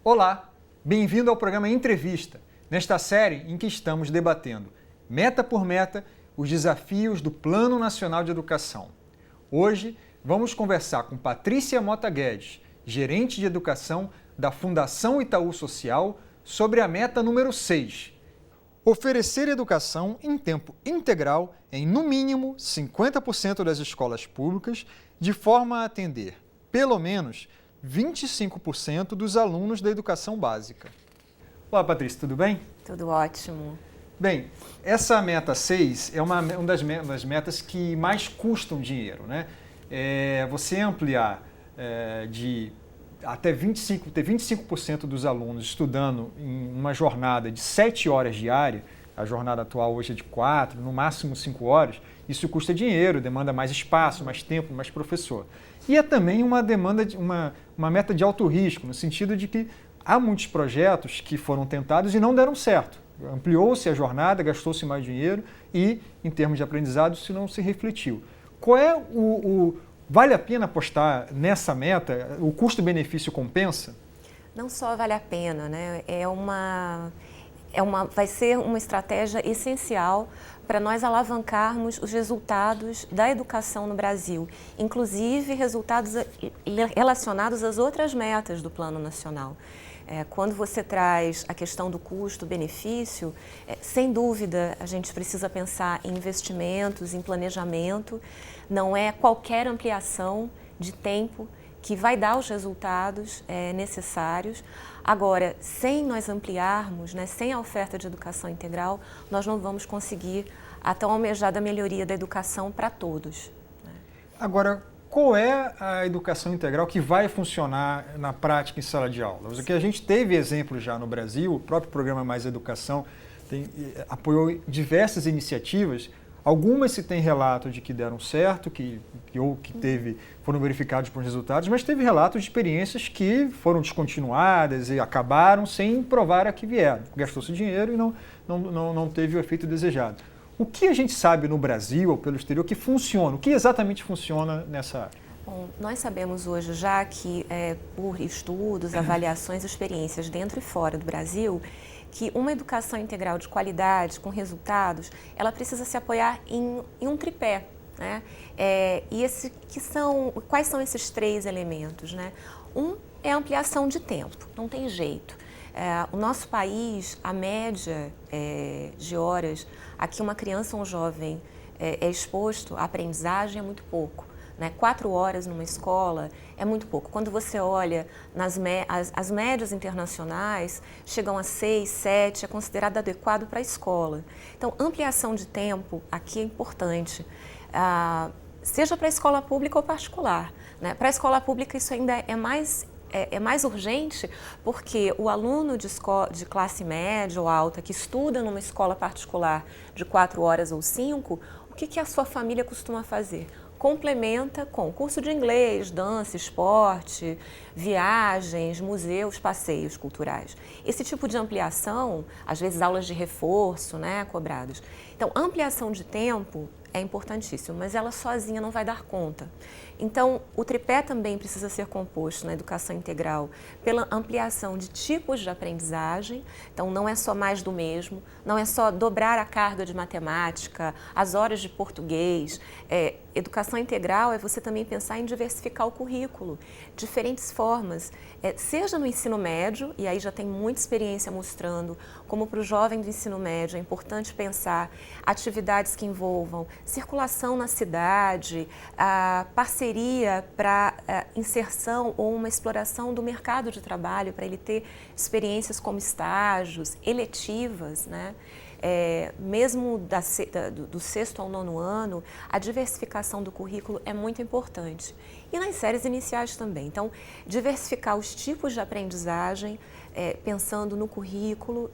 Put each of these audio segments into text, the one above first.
Olá, bem-vindo ao programa Entrevista, nesta série em que estamos debatendo, meta por meta, os desafios do Plano Nacional de Educação. Hoje vamos conversar com Patrícia Mota Guedes, gerente de educação da Fundação Itaú Social, sobre a meta número 6. Oferecer educação em tempo integral em, no mínimo, 50% das escolas públicas, de forma a atender, pelo menos, 25% dos alunos da educação básica. Olá, Patrícia, tudo bem? Tudo ótimo. Bem, essa meta 6 é uma das metas que mais custam dinheiro, né? Você ampliar de até 25% dos alunos estudando em uma jornada de 7 horas diária, a jornada atual hoje é de 4, no máximo 5 horas, isso custa dinheiro, demanda mais espaço, mais tempo, mais professor. E é também uma demanda, uma meta de alto risco, no sentido de que há muitos projetos que foram tentados e não deram certo. Ampliou-se a jornada, gastou-se mais dinheiro e, em termos de aprendizado, isso não se refletiu. Qual é Vale a pena apostar nessa meta? O custo-benefício compensa? Não só vale a pena, né? Vai ser uma estratégia essencial para nós alavancarmos os resultados da educação no Brasil, inclusive resultados relacionados às outras metas do Plano Nacional. Quando você traz a questão do custo-benefício, sem dúvida a gente precisa pensar em investimentos, em planejamento. Não é qualquer ampliação de tempo que vai dar os resultados necessários. Agora, sem nós ampliarmos, né, sem a oferta de educação integral, nós não vamos conseguir a tão almejada melhoria da educação para todos. Né? Agora, qual é a educação integral que vai funcionar na prática em sala de aula? Porque a gente teve exemplos já no Brasil, o próprio programa Mais Educação apoiou diversas iniciativas. Algumas se tem relato de que deram certo, foram verificados por resultados, mas teve relatos de experiências que foram descontinuadas e acabaram sem provar a que vieram. Gastou-se dinheiro e não teve o efeito desejado. O que a gente sabe no Brasil ou pelo exterior que funciona? O que exatamente funciona nessa área? Bom, nós sabemos hoje já que, por estudos, avaliações, experiências dentro e fora do Brasil, que uma educação integral de qualidade, com resultados, ela precisa se apoiar em um tripé. Né? Quais são esses 3 elementos? Né? Um é a ampliação de tempo, não tem jeito. O nosso país, a média de horas a que uma criança ou um jovem é exposto à aprendizagem é muito pouco. Né? 4 horas numa escola é muito pouco. Quando você olha as médias internacionais, chegam a 6, 7, é considerado adequado para a escola. Então, ampliação de tempo aqui é importante, seja para a escola pública ou particular. Né? Para a escola pública isso ainda é mais urgente, porque o aluno de classe média ou alta que estuda numa escola particular de 4 horas ou 5, o que a sua família costuma fazer? Complementa com curso de inglês, dança, esporte, viagens, museus, passeios culturais. Esse tipo de ampliação, às vezes aulas de reforço, né, cobradas. Então, ampliação de tempo é importantíssimo, mas ela sozinha não vai dar conta. Então, o tripé também precisa ser composto na educação integral pela ampliação de tipos de aprendizagem. Então, não é só mais do mesmo, não é só dobrar a carga de matemática, as horas de português. Educação integral é você também pensar em diversificar o currículo, diferentes formas, seja no ensino médio, e aí já tem muita experiência mostrando como para o jovem do ensino médio é importante pensar atividades que envolvam circulação na cidade, parceria para inserção ou uma exploração do mercado de trabalho, para ele ter experiências como estágios, eletivas, né? Mesmo do 6º ao 9º ano, a diversificação do currículo é muito importante. E nas séries iniciais também. Então, diversificar os tipos de aprendizagem, pensando no currículo,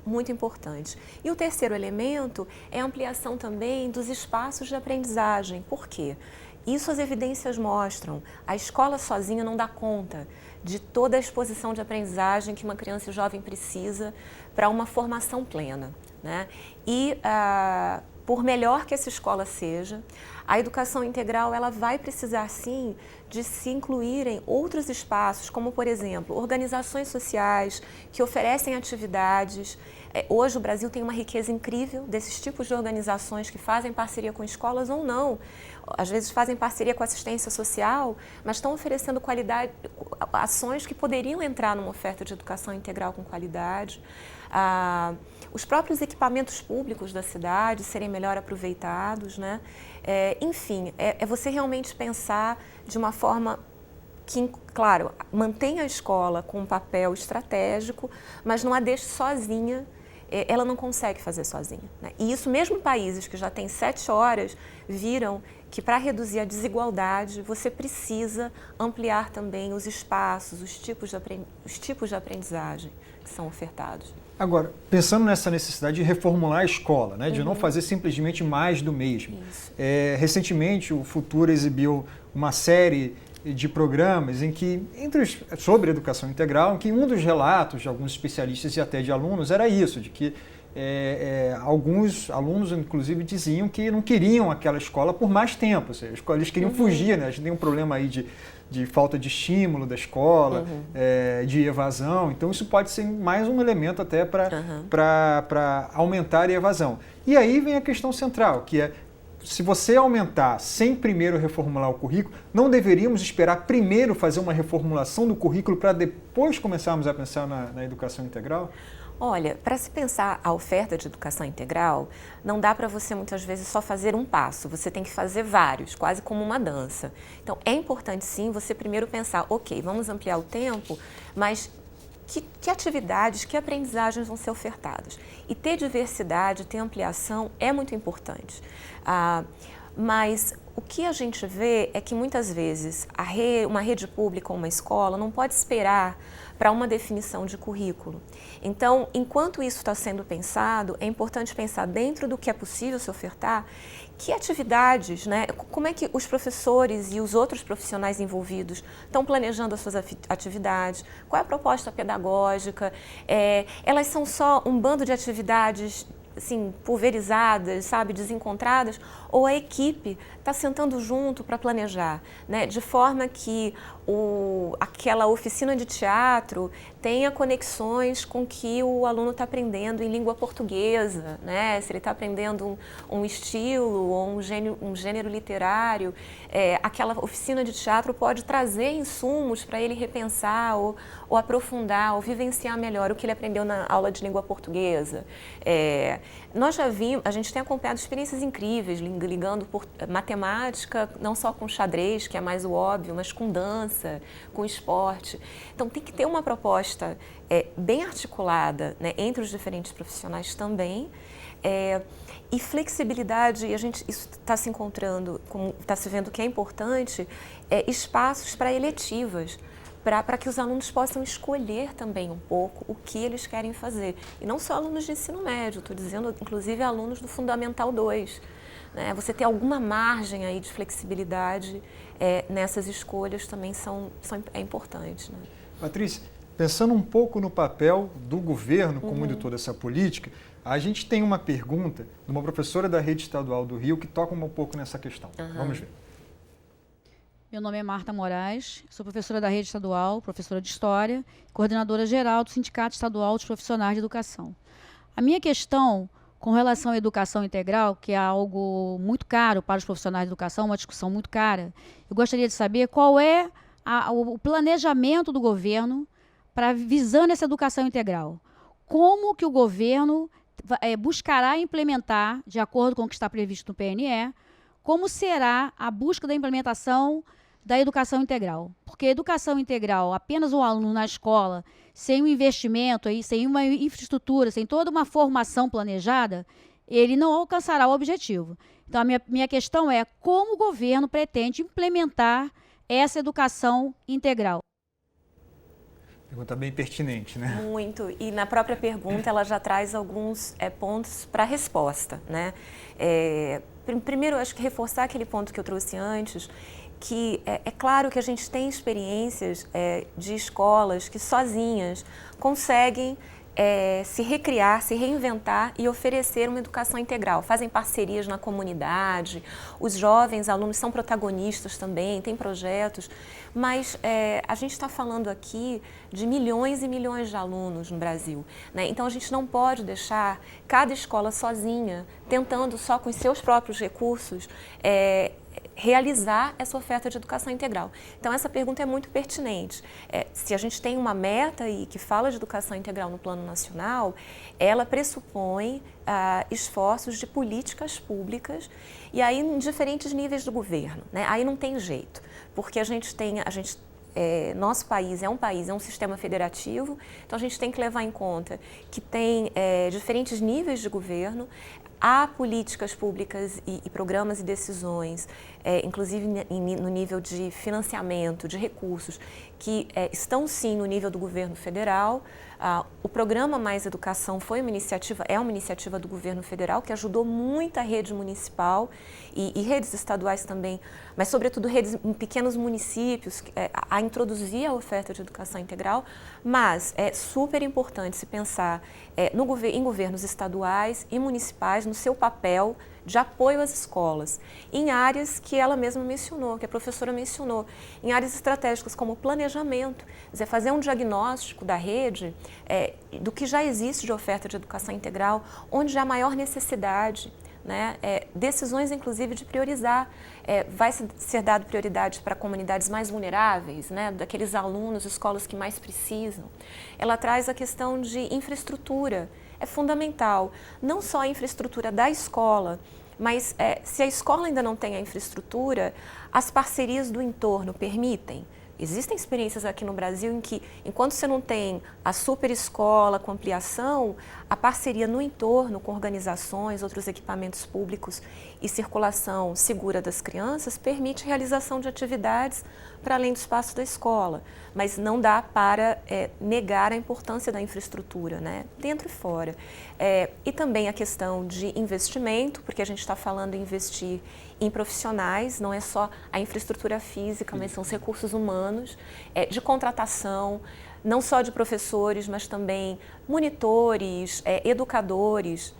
muito importante. E o terceiro elemento é a ampliação também dos espaços de aprendizagem. Por quê? Isso as evidências mostram. A escola sozinha não dá conta de toda a exposição de aprendizagem que uma criança e jovem precisa para uma formação plena. Né? E, por melhor que essa escola seja, a educação integral ela vai precisar sim de se incluir em outros espaços, como por exemplo, organizações sociais que oferecem atividades. Hoje o Brasil tem uma riqueza incrível desses tipos de organizações que fazem parceria com escolas ou não. Às vezes fazem parceria com assistência social, mas estão oferecendo qualidade, ações que poderiam entrar numa oferta de educação integral com qualidade. Os próprios equipamentos públicos da cidade serem melhor aproveitados, né? Enfim, é você realmente pensar de uma forma que, claro, mantenha a escola com um papel estratégico, mas não a deixe sozinha. Ela não consegue fazer sozinha, né? E isso mesmo países que já têm 7 horas viram que para reduzir a desigualdade você precisa ampliar também os espaços, os tipos de aprendizagem que são ofertados. Agora, pensando nessa necessidade de reformular a escola, né, de não fazer simplesmente mais do mesmo. Recentemente o Futuro exibiu uma série de programas em que, sobre educação integral, em que um dos relatos de alguns especialistas e até de alunos era isso, de que alguns alunos, inclusive, diziam que não queriam aquela escola por mais tempo, ou seja, eles queriam fugir, né? A gente tem um problema aí de falta de estímulo da escola, de evasão, então isso pode ser mais um elemento até para aumentar a evasão. E aí vem a questão central, que é, se você aumentar sem primeiro reformular o currículo, não deveríamos esperar primeiro fazer uma reformulação do currículo para depois começarmos a pensar na educação integral? Olha, para se pensar a oferta de educação integral, não dá para você muitas vezes só fazer um passo, você tem que fazer vários, quase como uma dança. Então é importante sim você primeiro pensar, ok, vamos ampliar o tempo, mas que atividades, que aprendizagens vão ser ofertadas? E ter diversidade, ter ampliação é muito importante. Mas o que a gente vê é que muitas vezes uma rede pública ou uma escola não pode esperar para uma definição de currículo. Então, enquanto isso está sendo pensado, é importante pensar dentro do que é possível se ofertar, que atividades, né? Como é que os professores e os outros profissionais envolvidos estão planejando as suas atividades, qual é a proposta pedagógica, elas são só um bando de atividades assim, pulverizadas, sabe, desencontradas, ou a equipe está sentando junto para planejar, né? De forma que aquela oficina de teatro tenha conexões com que o aluno está aprendendo em língua portuguesa, né? Se ele está aprendendo um estilo ou um gênero literário, aquela oficina de teatro pode trazer insumos para ele repensar ou aprofundar ou vivenciar melhor o que ele aprendeu na aula de língua portuguesa. Nós já vimos, a gente tem acompanhado experiências incríveis, ligando por matemática, não só com xadrez, que é mais o óbvio, mas com dança, com esporte. Então tem que ter uma proposta bem articulada, né, entre os diferentes profissionais também, e flexibilidade, e isso está se encontrando, está se vendo que é importante, espaços para eletivas, para que os alunos possam escolher também um pouco o que eles querem fazer. E não só alunos de ensino médio, estou dizendo inclusive alunos do Fundamental 2. Né? Você ter alguma margem aí de flexibilidade nessas escolhas também é importante. Né? Patrícia, pensando um pouco no papel do governo como de toda essa política, a gente tem uma pergunta de uma professora da Rede Estadual do Rio que toca um pouco nessa questão. Vamos ver. Meu nome é Marta Moraes, sou professora da Rede Estadual, professora de História, coordenadora geral do Sindicato Estadual dos Profissionais de Educação. A minha questão com relação à educação integral, que é algo muito caro para os profissionais de educação, uma discussão muito cara, eu gostaria de saber qual é o planejamento do governo visando essa educação integral. Como que o governo buscará implementar, de acordo com o que está previsto no PNE, como será a busca da implementação da educação integral. Porque educação integral, apenas um aluno na escola, sem um investimento, sem uma infraestrutura, sem toda uma formação planejada, ele não alcançará o objetivo. Então, a minha questão é como o governo pretende implementar essa educação integral. Pergunta bem pertinente, né? Muito. E na própria pergunta ela já traz alguns pontos para a resposta, né? Primeiro, acho que reforçar aquele ponto que eu trouxe antes, que é claro que a gente tem experiências de escolas que sozinhas conseguem se recriar, se reinventar e oferecer uma educação integral. Fazem parcerias na comunidade, os jovens alunos são protagonistas também, têm projetos, mas a gente está falando aqui de milhões e milhões de alunos no Brasil, né? Então a gente não pode deixar cada escola sozinha, tentando só com os seus próprios recursos, realizar essa oferta de educação integral. Então, essa pergunta é muito pertinente. Se a gente tem uma meta aí que fala de educação integral no plano nacional, ela pressupõe esforços de políticas públicas e aí em diferentes níveis do governo, né? Aí não tem jeito, porque nosso país é um sistema federativo, então a gente tem que levar em conta que tem diferentes níveis de governo, há políticas públicas e programas e decisões, inclusive no nível de financiamento, de recursos, que estão sim no nível do governo federal. O programa Mais Educação é uma iniciativa do governo federal que ajudou muito a rede municipal e redes estaduais também, mas sobretudo redes em pequenos municípios a introduzir a oferta de educação integral, mas é super importante se pensar em governos estaduais e municipais no seu papel de apoio às escolas, em áreas que ela mesma mencionou, que a professora mencionou, em áreas estratégicas como planejamento, quer dizer, fazer um diagnóstico da rede, do que já existe de oferta de educação integral, onde há maior necessidade, né? Decisões, inclusive, de priorizar. Vai ser dado prioridade para comunidades mais vulneráveis, né? Daqueles alunos, escolas que mais precisam. Ela traz a questão de infraestrutura. É fundamental, não só a infraestrutura da escola, mas se a escola ainda não tem a infraestrutura, as parcerias do entorno permitem. Existem experiências aqui no Brasil em que, enquanto você não tem a super escola com ampliação, a parceria no entorno com organizações, outros equipamentos públicos e circulação segura das crianças permite realização de atividades para além do espaço da escola. Mas não dá para negar a importância da infraestrutura, né? Dentro e fora. E também a questão de investimento, porque a gente está falando em investir em profissionais, não é só a infraestrutura física, mas são os recursos humanos, de contratação, não só de professores, mas também monitores, educadores,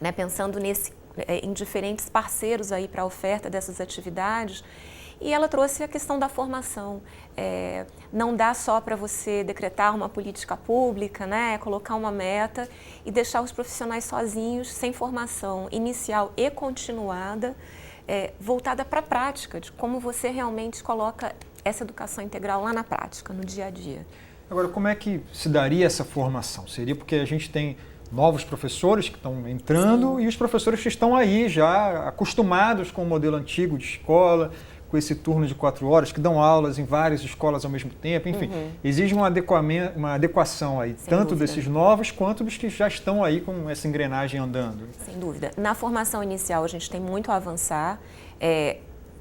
né, pensando em diferentes parceiros aí para a oferta dessas atividades. E ela trouxe a questão da formação. Não dá só para você decretar uma política pública, né, colocar uma meta e deixar os profissionais sozinhos, sem formação inicial e continuada, voltada para a prática, de como você realmente coloca essa educação integral lá na prática, no dia a dia. Agora, como é que se daria essa formação? Seria porque a gente tem novos professores que estão entrando. Sim. E os professores que estão aí já acostumados com o modelo antigo de escola, com esse turno de 4 horas, que dão aulas em várias escolas ao mesmo tempo, enfim, exige uma adequação aí, tanto desses novos quanto dos que já estão aí com essa engrenagem andando. Sem dúvida. Na formação inicial a gente tem muito a avançar.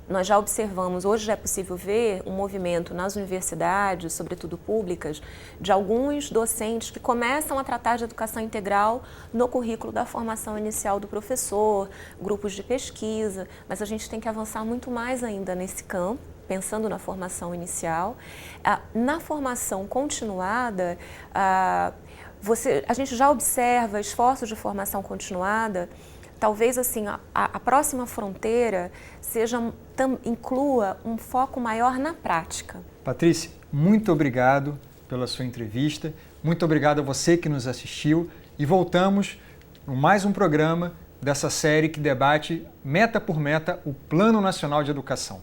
Nós já observamos, hoje já é possível ver um movimento nas universidades, sobretudo públicas, de alguns docentes que começam a tratar de educação integral no currículo da formação inicial do professor, grupos de pesquisa, mas a gente tem que avançar muito mais ainda nesse campo, pensando na formação inicial. Na formação continuada, a gente já observa esforços de formação continuada. Talvez assim, a próxima fronteira inclua um foco maior na prática. Patrícia, muito obrigado pela sua entrevista, muito obrigado a você que nos assistiu e voltamos com mais um programa dessa série que debate meta por meta o Plano Nacional de Educação.